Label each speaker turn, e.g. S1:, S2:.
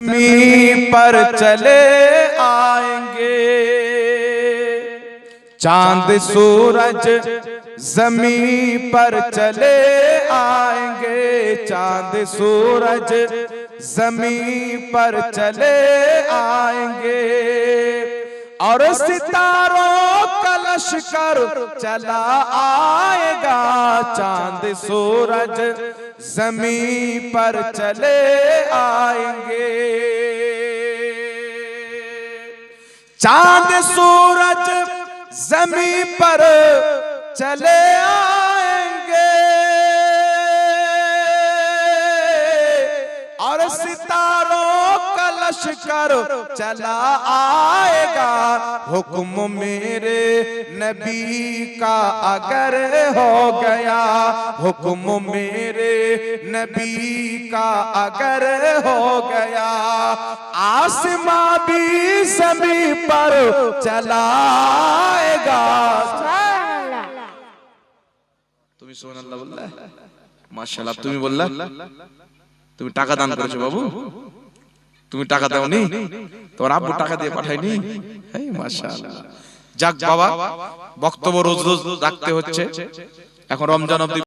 S1: ज़मीं पर चले आएंगे, चांद सूरज ज़मीं पर चले आएंगे, चांद सूरज ज़मीं पर चले आएंगे, और सितारों का लश्कर चला आएगा, चांद सूरज ज़मीं पर चले आएंगे। चांद सूरज ज़मीं पर चले आएंगे, और सितारों का लश्कर चला आएगा। हुक्म मेरे नबी का अगर हो गया, हुक्म मेरे नबी का अगर हो गया, आसमां भी ज़मीं पर चला आएगा। তুমি সুবহানাল্লাহ বললা, মাশাআল্লাহ তুমি বললা, তুমি টাকা দান করেছো বাবু, তুমি টাকা দাওনি, তোমার আব্বু টাকা দিয়ে পাঠায়নি, এই মাশাআল্লাহ। যাক বাবা, বক্তব্য রোজ রোজ রাখতে হচ্ছে, এখন রমজান অবধি